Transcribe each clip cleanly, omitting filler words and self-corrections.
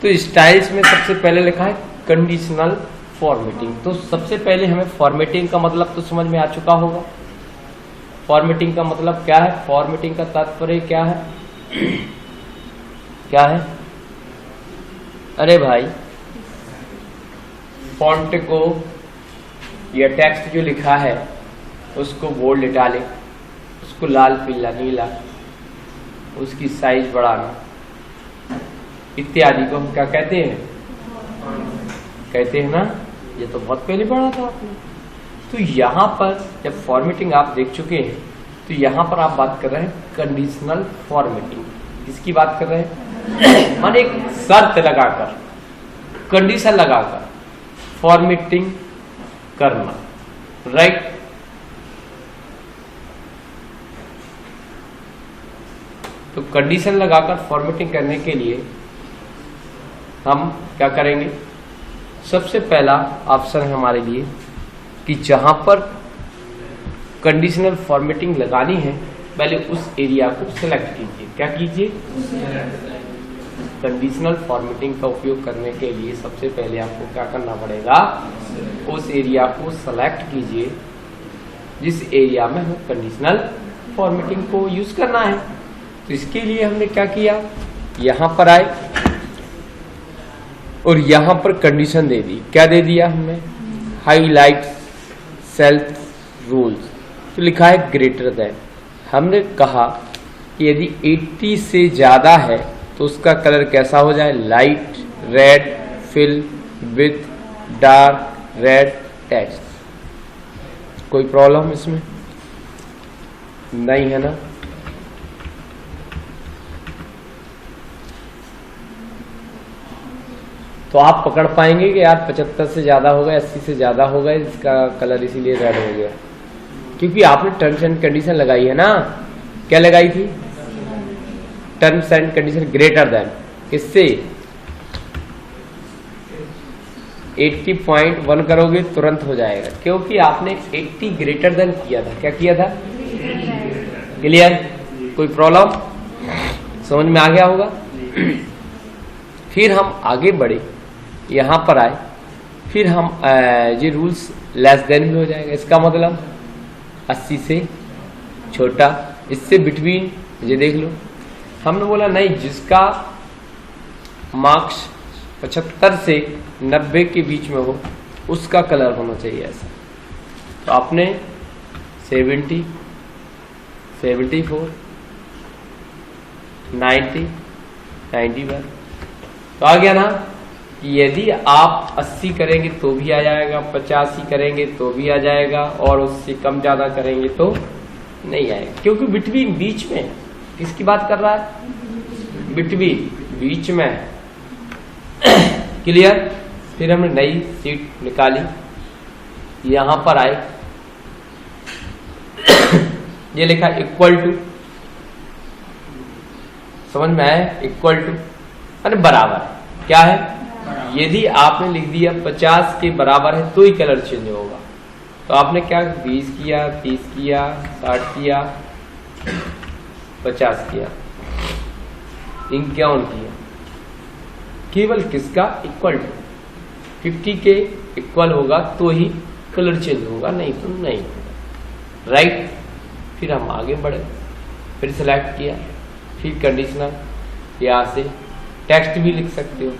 तो स्टाइल्स में सबसे पहले लिखा है कंडीशनल फॉर्मेटिंग। तो सबसे पहले हमें फॉर्मेटिंग का मतलब तो समझ में आ चुका होगा। फॉर्मेटिंग का मतलब क्या है, फॉर्मेटिंग का तात्पर्य क्या है, क्या है? अरे भाई, फॉन्ट को या टेक्स्ट जो लिखा है उसको बोल्ड डालें, उसको लाल पीला नीला, उसकी साइज बढ़ाना इत्यादि को हम क्या कहते हैं? कहते हैं ना, ये तो बहुत पहले पढ़ा था आपने। तो यहाँ पर जब फॉर्मेटिंग आप देख चुके हैं तो यहाँ पर आप बात कर रहे हैं कंडीशनल फॉर्मेटिंग। किसकी बात कर रहे हैं? मान एक शर्त लगाकर, कंडीशन लगाकर फॉर्मेटिंग करना, राइट। तो कंडीशन लगाकर फॉर्मेटिंग करने के लिए हम क्या करेंगे? सबसे पहला ऑप्शन है हमारे लिए कि जहां पर कंडीशनल फॉर्मेटिंग लगानी है पहले उस एरिया को सिलेक्ट कीजिए। क्या कीजिए? कंडीशनल फॉर्मेटिंग का उपयोग करने के लिए सबसे पहले आपको क्या करना पड़ेगा? उस एरिया को सेलेक्ट कीजिए जिस एरिया में हमें कंडीशनल फॉर्मेटिंग को यूज करना है। तो इसके लिए हमने क्या किया, यहां पर आए और यहां पर कंडीशन दे दी। क्या दे दिया हमने? Highlight self rules. तो लिखा है ग्रेटर देन। हमने कहा कि यदि 80 से ज्यादा है तो उसका कलर कैसा हो जाए? Light red fill with dark red text. कोई प्रॉब्लम इसमें नहीं है ना? तो आप पकड़ पाएंगे कि यार 75 से ज्यादा होगा, 80 से ज्यादा होगा, इसका कलर इसीलिए रेड हो गया, क्योंकि आपने टर्म्स एंड कंडीशन लगाई है ना। क्या लगाई थी? Terms and condition greater than. किससे? 80.1 करोगे तुरंत हो जाएगा, क्योंकि आपने 80 ग्रेटर देन किया था। क्या किया था? क्लियर? कोई प्रॉब्लम समझ में आ गया होगा। फिर हम आगे बढ़े, यहां पर आए, फिर हम ये रूल्स लेस देन भी हो जाएगा। इसका मतलब 80 से छोटा, इससे बिटवीन, ये देख लो। हमने बोला नहीं, जिसका मार्क्स 75 से 90 के बीच में हो उसका कलर होना चाहिए ऐसा। तो आपने 70, 74, 90, 91 तो आ गया ना। कि यदि आप 80 करेंगे तो भी आ जाएगा, 85 करेंगे तो भी आ जाएगा, और उससे कम ज्यादा करेंगे तो नहीं आएगा, क्योंकि बिटवीन, बीच में। किसकी बात कर रहा है? बिटवीन, बीच में। क्लियर? फिर हमने नई सीट निकाली, यहां पर आए, ये लिखा इक्वल टू। समझ में आया? इक्वल टू अरे बराबर। क्या है? यदि आपने लिख दिया 50 के बराबर है तो ही कलर चेंज होगा। तो आपने क्या 20 किया, 30 किया, 60 किया, 50 किया, इक्यावन किया। केवल किसका? Equal to. 50 के इक्वल होगा तो ही कलर चेंज होगा, नहीं तो नहीं होगा, राइट। फिर हम आगे बढ़े, फिर सिलेक्ट किया, फिर कंडीशनल, यहां से टेक्स्ट भी लिख सकते हो।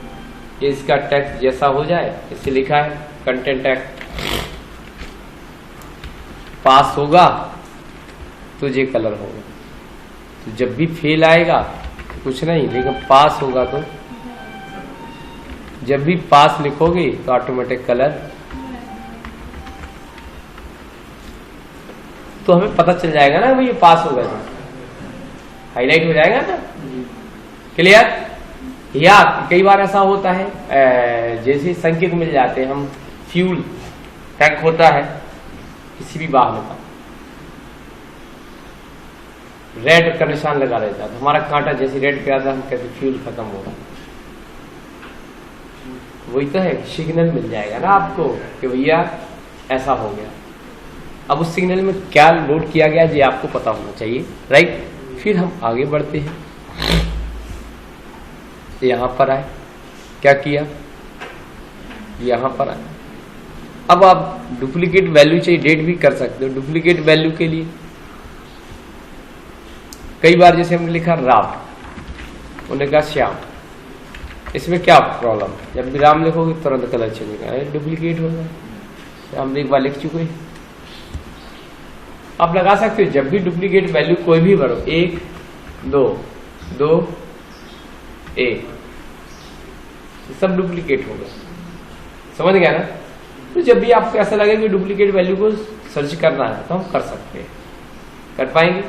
ये इसका टेक्स्ट जैसा हो जाए, इससे लिखा है कंटेंट टेक्स्ट, पास होगा तो ये कलर होगा। तो जब भी फेल आएगा तो कुछ नहीं, लेकिन पास होगा तो, जब भी पास लिखोगे तो ऑटोमेटिक कलर। तो हमें पता चल जाएगा ना भाई ये पास होगा, हाईलाइट हो जाएगा ना। क्लियर? या कई बार ऐसा होता है, जैसे संकेत मिल जाते हैं, हम फ्यूल टैंक होता है किसी भी वाहन का, रेड का निशान लगा रहता है, तो हमारा कांटा जैसे रेड पे आता है हम कहते फ्यूल खत्म होगा। वही तो है, सिग्नल मिल जाएगा ना आपको कि भैया ऐसा हो गया। अब उस सिग्नल में क्या लोड किया गया ये आपको पता होना चाहिए, राइट। फिर हम आगे बढ़ते हैं, यहां पर आए, क्या किया, यहां पर आए। अब आप डुप्लीकेट वैल्यू चाहिए, डेट भी कर सकते हो। डुप्लीकेट वैल्यू के लिए कई बार जैसे हमने लिखा राम, उन्होंने कहा श्याम, इसमें क्या प्रॉब्लम है? जब भी राम लिखोगे तुरंत कलर चलेगा, डुप्लीकेट होगा। हम एक बार लिख चुके, आप लगा सकते हो जब भी डुप्लीकेट वैल्यू कोई भी भरो, 1 2 2 1, सब डुप्लीकेट होगा। समझ गया ना? तो जब भी आपको ऐसा लगे कि डुप्लीकेट वैल्यू को सर्च करना है तो हम कर सकते हैं। कर पाएंगे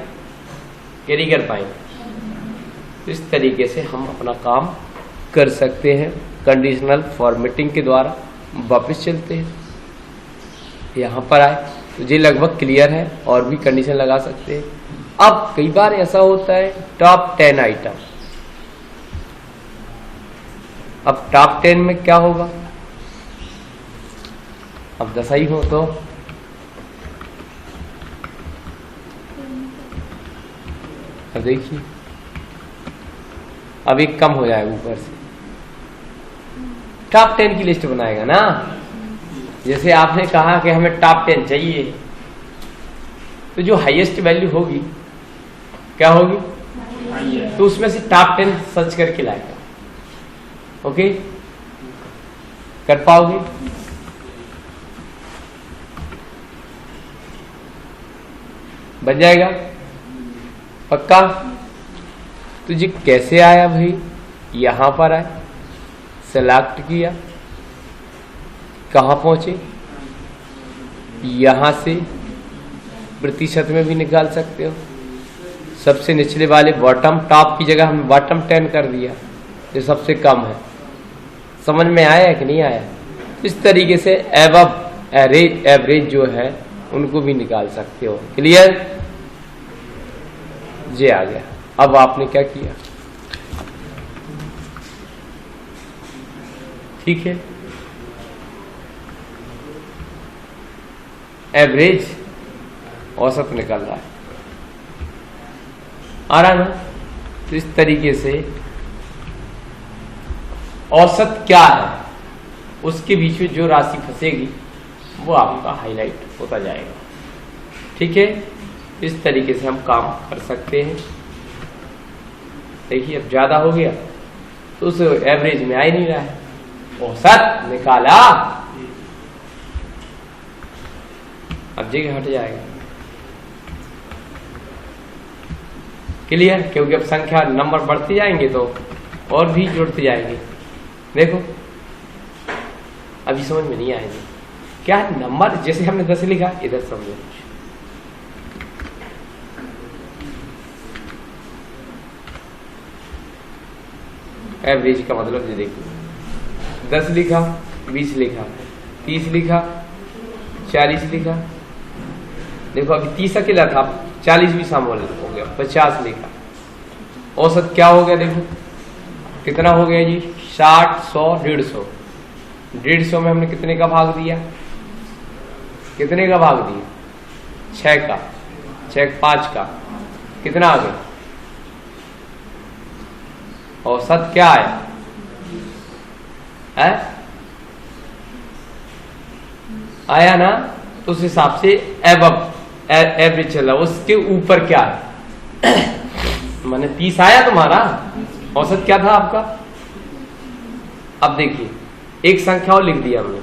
कि नहीं कर पाएंगे? इस तरीके से हम अपना काम कर सकते हैं कंडीशनल फॉर्मेटिंग के द्वारा। वापस चलते हैं, यहां पर आए तो ये लगभग क्लियर है, और भी कंडीशन लगा सकते हैं। अब कई बार ऐसा होता है टॉप 10 आइटम, अब टॉप 10 में क्या होगा? अब 10 ही हो तो अब देखिए, अब एक कम हो जाएगा ऊपर से, टॉप 10 की लिस्ट बनाएगा ना। जैसे आपने कहा कि हमें टॉप 10 चाहिए, तो जो हाईएस्ट वैल्यू होगी क्या होगी? तो उसमें से टॉप 10 सर्च करके लाएगा। ओके, कर पाओगे? बन जाएगा पक्का? तो जी कैसे आया भाई? यहां पर आए, सेलेक्ट किया, कहां पहुंचे? यहां से प्रतिशत में भी निकाल सकते हो। सबसे निचले वाले बॉटम, टॉप की जगह हमने बॉटम 10 कर दिया, जो सबसे कम है। समझ में आया कि नहीं आया? इस तरीके से एवब एवरेज जो है उनको भी निकाल सकते हो। क्लियर? ये आ गया। अब आपने क्या किया? ठीक है, एवरेज औसत निकल रहा है, आ रहा ना? तो इस तरीके से औसत क्या है, उसके बीच में जो राशि फंसेगी वो आपका हाईलाइट होता जाएगा। ठीक है, इस तरीके से हम काम कर सकते हैं। देखिए अब ज्यादा हो गया तो उस एवरेज में आ ही नहीं रहा है, औसत निकाला, अब जगह हट जाएगा। क्लियर? क्योंकि अब संख्या नंबर बढ़ते जाएंगे तो और भी जुड़ते जाएंगे। देखो अभी समझ में नहीं आएगी क्या नंबर, जैसे हमने 10 लिखा, इधर समझो एवरेज का मतलब ये देखो, 10 लिखा, 20 लिखा, 30 लिखा, 40 लिखा। देखो अभी 30 अकेला था, 40 भी शामिल हो गया, 50 लिखा। औसत क्या हो गया? देखो कितना हो गया जी? 60, 100, 150। 150 में हमने कितने का भाग दिया? कितने का भाग दिया? 6 का। 6 5 का कितना आ गया? औसत क्या आया? आया ना? तो उस हिसाब से एवरेज चला, उसके ऊपर क्या है? माने 30 आया तुम्हारा, औसत क्या था आपका? अब देखिए एक संख्या और लिख दिया हमने,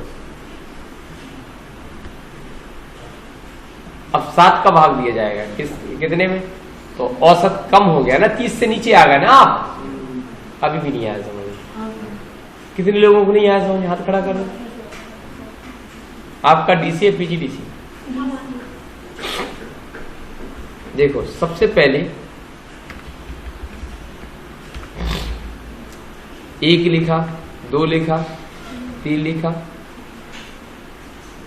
अब 7 का भाग दिया जाएगा कितने में? तो औसत कम हो गया ना, 30 से नीचे आ गया ना आप। अभी भी नहीं आया समझ? कितने लोगों को नहीं आया समझ? हाथ खड़ा करो। आपका डीसी है पीजीडीसी? देखो सबसे पहले 1 लिखा, 2 लिखा, 3 लिखा,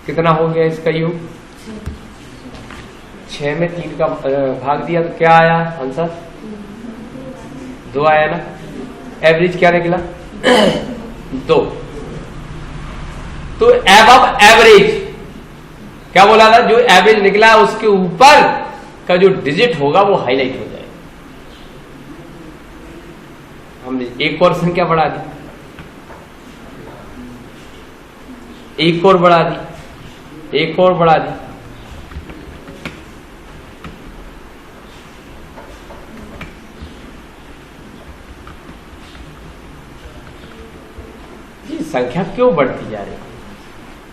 कितना हो गया इसका योग? 6 में 3 का भाग दिया तो क्या आया आंसर? 2 आया ना। एवरेज क्या निकला? 2। तो एबव एवरेज क्या बोला था? जो एवरेज निकला उसके ऊपर का जो डिजिट होगा वो हाईलाइट हो जाएगा। हमने एक और संख्या बढ़ा दी, एक और बढ़ा दी, एक और बढ़ा दी, ये संख्या क्यों बढ़ती जा रही है?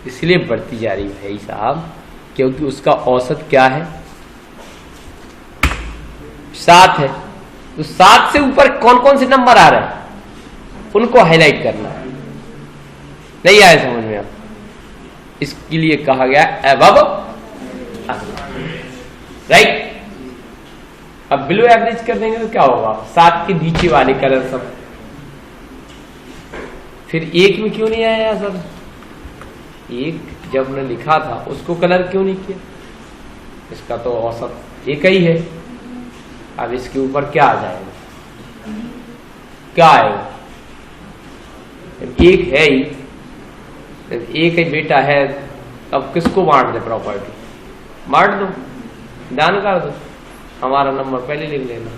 इसलिए बढ़ती जा रही है भाई साहब क्योंकि उसका औसत क्या है? 7 है। तो 7 से ऊपर कौन कौन से नंबर आ रहे हैं उनको हाईलाइट करना है। नहीं आया समझ में? आप इसके लिए कहा गया एबव, राइट। अब बिलो एवरेज कर देंगे तो क्या होगा? 7 के नीचे वाले कलर सब। फिर 1 में क्यों नहीं आया सर? 1 जब ने लिखा था उसको कलर क्यों नहीं किया? इसका तो औसत 1 ही है। अब इसके ऊपर क्या आ जाएगा? क्या आएगा? 1 है ही, 1 ही बेटा है। अब किसको बांट दे प्रॉपर्टी? बांट दो, दान कर दो, हमारा नंबर पहले लिख लेना।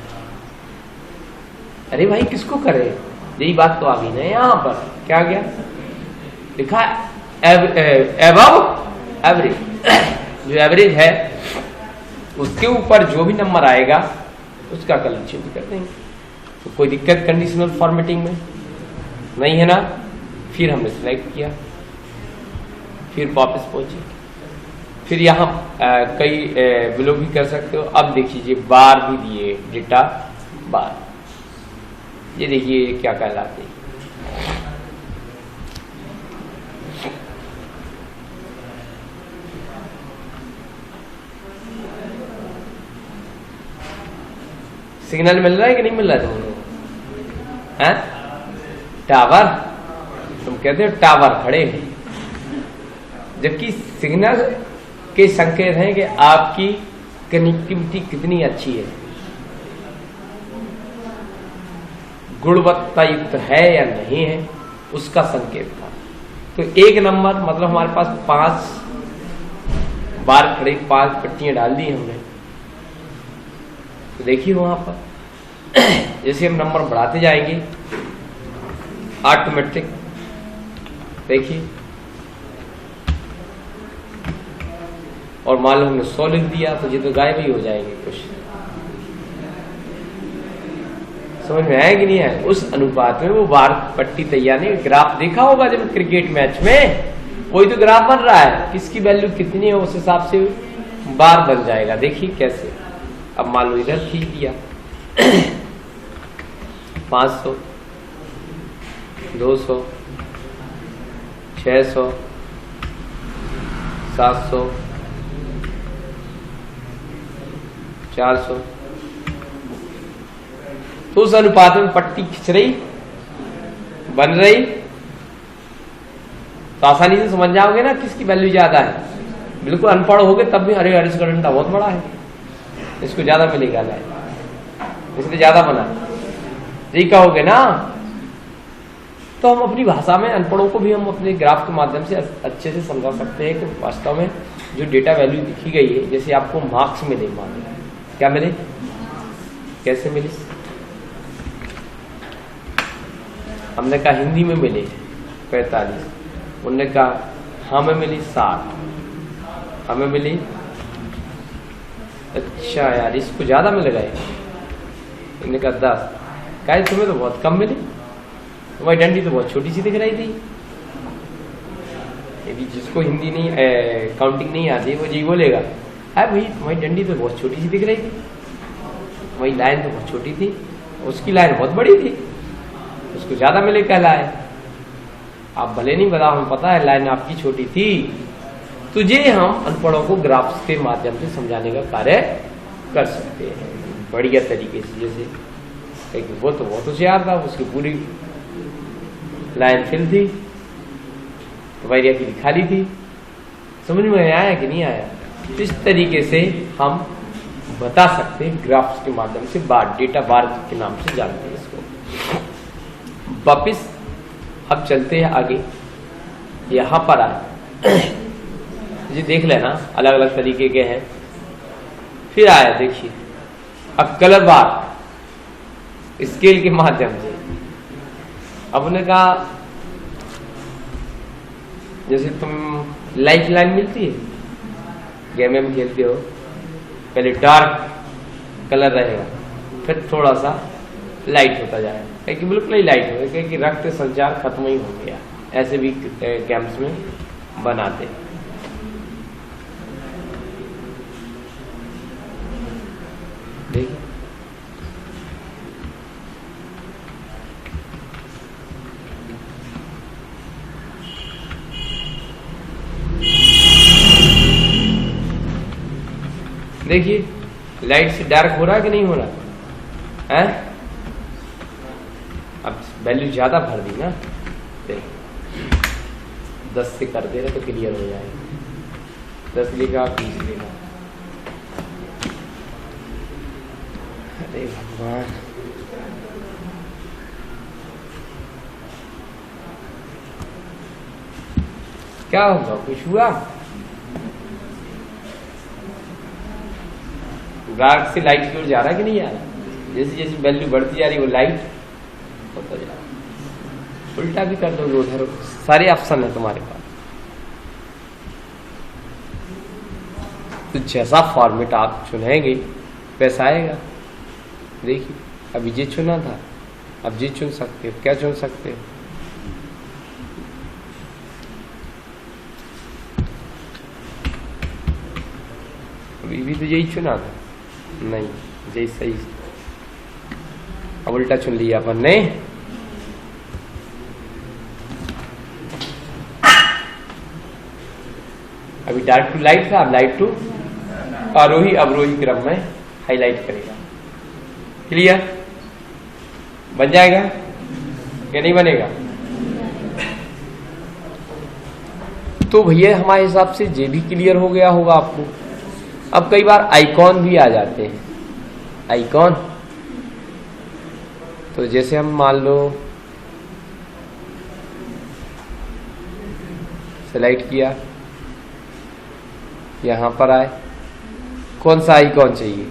अरे भाई किसको करे? यही बात तो आ गई ना यहां पर। क्या गया लिखा? Above average. जो एवरेज है उसके ऊपर जो भी नंबर आएगा उसका कलर चेंज कर देंगे। तो कोई दिक्कत कंडीशनल फॉर्मेटिंग में नहीं है ना? फिर हमने सिलेक्ट किया, फिर वापस पहुंचे, फिर यहाँ कई बिलो भी कर सकते हो। अब देखिए बार भी दिए, डेटा बार, ये देखिए क्या कहलाते हैं। सिग्नल मिल रहा है कि नहीं मिल रहा है तुम लोग? हैं? टावर, तुम कहते हो टावर खड़े हैं, जबकि सिग्नल के संकेत हैं कि आपकी कनेक्टिविटी कितनी अच्छी है, गुणवत्ता युक्त है या नहीं है, उसका संकेत था। तो 1 नंबर मतलब हमारे पास 5 बार खड़े, 5 पट्टियां डाल दी हमने। तो देखिए वहां पर जैसे हम नंबर बढ़ाते जाएंगे ऑटोमेटिक, देखिए, और मान लो हमने 100 लिख दिया तो ये तो गायब ही हो जाएंगे कुछ। समझ में आया कि नहीं आया? उस अनुपात में वो बार पट्टी तैयार नहीं। ग्राफ देखा होगा जब क्रिकेट मैच में, कोई तो ग्राफ बन रहा है, किसकी वैल्यू कितनी है उस हिसाब से बार बन जाएगा। देखिए कैसे। अब मान लो इधर खींच दिया 500, 200, 600, 700, 400। तो उस अनुपात में पट्टी खिंच रही, बन रही, तो आसानी से समझ जाओगे ना किसकी वैल्यू ज्यादा है। बिल्कुल अनपढ़ होगे तब भी अरे इसका डंडा बहुत बड़ा है, इसको ज्यादा मिलेगा, इसलिए ज्यादा बना, यही कहोगे ना। तो हम अपनी भाषा में अनपढ़ों को भी हम अपने ग्राफ के माध्यम से अच्छे से समझा सकते हैं कि वास्तव में जो डेटा वैल्यू लिखी गई है, जैसे आपको मार्क्स मिले, मान क्या मिले, कैसे मिले? हमने कहा हिंदी में मिले 45, उन्होंने कहा हमें मिली 60, हमें मिली, अच्छा यार इसको ज्यादा मिल गए, इन्होंने कहा 10, कहा तुम्हें तो बहुत कम मिली, तुम्हारी डंडी तो बहुत छोटी सी दिख रही थी। यदि जिसको हिंदी नहीं काउंटिंग नहीं आती वो जी बोलेगा, है भाई तुम्हारी डंडी तो बहुत छोटी सी दिख रही थी, तुम्हारी लाइन तो बहुत छोटी थी, उसकी लाइन बहुत बड़ी थी, उसको ज्यादा मिले कहलाए। आप भले नहीं बताओ, हमें पता है लाइन आपकी छोटी थी। तुझे हम अनपढ़ों को ग्राफ्स के माध्यम से समझाने का कार्य कर सकते हैं बढ़िया तरीके से। जैसे वो तो बहुत होशियार था, उसकी पूरी लाइन फिल थी, वैरिया की खाली थी। समझ में आया कि नहीं आया? इस तरीके से हम बता सकते हैं ग्राफ्स के माध्यम से, बार डेटा बार के नाम से जानते हैं इसको। वापिस अब चलते हैं आगे, यहां पर आए, ये देख लेना अलग अलग तरीके के हैं। फिर आया देखिए अब कलर बार स्केल के माध्यम से। अब उन्होंने कहा जैसे तुम लाइफ लाइन मिलती है, गेम में खेलते हो, पहले डार्क कलर रहेगा, फिर थोड़ा सा लाइट होता जाएगा, कि बिल्कुल ही लाइट होगा, कि रक्त संचार खत्म ही हो गया। ऐसे भी गेम्स में बनाते हैं। देखिए देखिए लाइट से डार्क हो रहा है कि नहीं हो रहा है? अब वैल्यू ज्यादा भर दी ना, 10 से कर दे रहे तो क्लियर हो जाएगा। 10 लिखा, 20 लिखा, अरे भगवान। क्या होगा, कुछ हुआ? डार्क से लाइट की ओर जा रहा है कि नहीं जा रहा? जैसे जैसे वैल्यू बढ़ती जा रही है वो लाइट होता जा रहा है। उल्टा भी कर दो, उधर सारे ऑप्शन है तुम्हारे पास। तो जैसा फॉर्मेट आप चुनेंगे वैसा आएगा। देखिए अभी ये चुना था, अब ये चुन सकते हो। क्या चुन सकते हो? अभी भी तो यही चुना था, नहीं यही सही। अब उल्टा चुन लिया अपन ने। अभी डार्क टू लाइट था, अब लाइट टू आरोही अवरोही क्रम में हाईलाइट करेगा। क्लियर? बन जाएगा या नहीं बनेगा? तो भैया हमारे हिसाब से ये भी क्लियर हो गया होगा आपको। अब कई बार आइकॉन भी आ जाते हैं। आइकॉन तो जैसे हम मान लो सेलेक्ट किया, यहां पर आए, कौन सा आइकॉन चाहिए?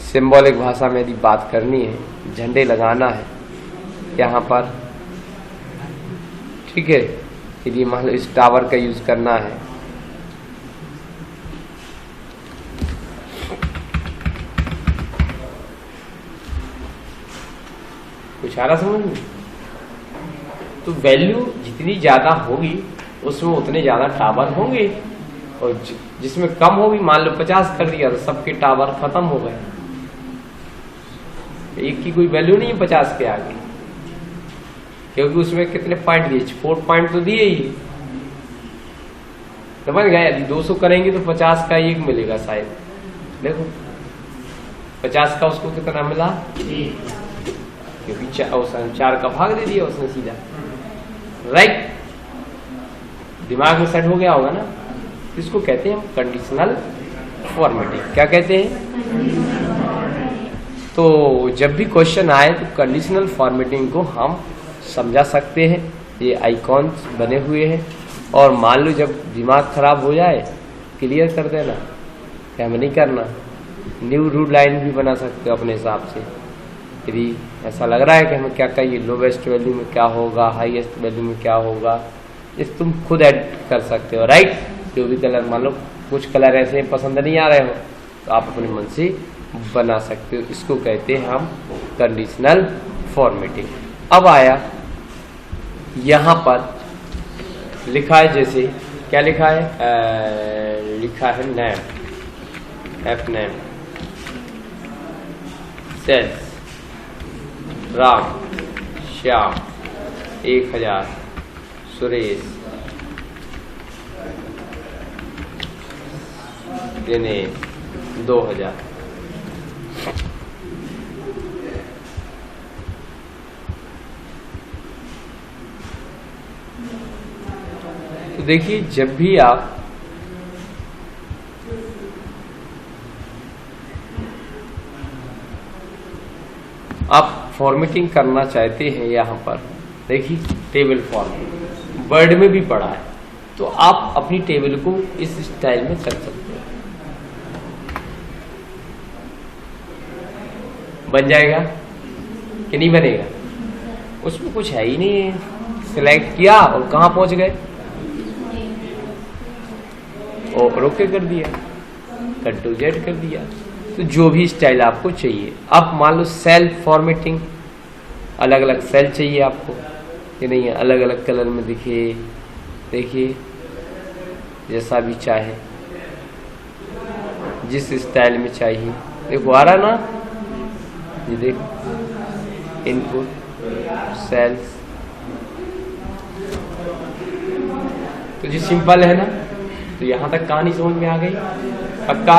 सिंबॉलिक भाषा में यदि बात करनी है, झंडे लगाना है यहां पर, ठीक है। यदि मान लो इस टावर का यूज करना है, कुछ आ रहा समझ में? तो वैल्यू जितनी ज्यादा होगी उसमें उतने ज्यादा टावर होंगे, और जिसमें कम होगी, मान लो 50 कर दिया तो सबके टावर खत्म हो गए। एक की कोई वैल्यू नहीं है 50 के आगे, क्योंकि उसमें कितने पॉइंट दिए? 4 पॉइंट तो दिए ही। समझ गए? यदि 200 करेंगे तो 50 का एक मिलेगा शायद। देखो 50 का उसको कितना मिला? क्योंकि 4 का भाग दे दिया उसने सीधा। राइट? दिमाग में सेट हो गया होगा ना। इसको कहते हैं हम कंडीशनल फॉर्मेटिंग। क्या कहते हैं? तो जब भी क्वेश्चन आए तो कंडीशनल फॉर्मेटिंग को हम समझा सकते हैं। ये आइकॉन्स बने हुए हैं, और मान लो जब दिमाग खराब हो जाए क्लियर कर देना, क्या हमें नहीं करना। न्यू रूल लाइन भी बना सकते हो अपने हिसाब से। यदि ऐसा लग रहा है कि हमें क्या चाहिए, लोवेस्ट वैल्यू में क्या होगा, हाईएस्ट वैल्यू में क्या होगा, इस तुम खुद ऐड कर सकते हो। राइट? जो भी कलर, मान लो कुछ कलर ऐसे पसंद नहीं आ रहे हो तो आप अपने मन से बना सकते हो। इसको कहते हैं हम कंडीशनल फॉर्मेटिंग। अब आया यहां पर लिखा है, जैसे क्या लिखा है? लिखा है name, F name, sales, Ram, Shyam 1000, Suresh, Dinesh 2000। तो देखिए जब भी आप फॉर्मेटिंग करना चाहते हैं, यहां पर देखिए टेबल फॉर्मेट वर्ड में भी पढ़ा है, तो आप अपनी टेबल को इस स्टाइल में कर सकते हैं। बन जाएगा कि नहीं बनेगा? उसमें कुछ है ही नहीं, सिलेक्ट किया और कहाँ पहुंच गए, और ओके कर दिया, कंट्रोल जेड कर दिया। तो जो भी स्टाइल आपको चाहिए, अब मान लो सेल फॉर्मेटिंग, अलग अलग सेल चाहिए आपको कि नहीं, अलग अलग कलर में दिखे, देखिए जैसा भी चाहे, जिस स्टाइल में चाहिए। देखो आ रहा ना, ये देखो इनपुट सेल्स, तो जी सिंपल है ना। तो यहाँ तक कहानी समझ में आ गई, पक्का।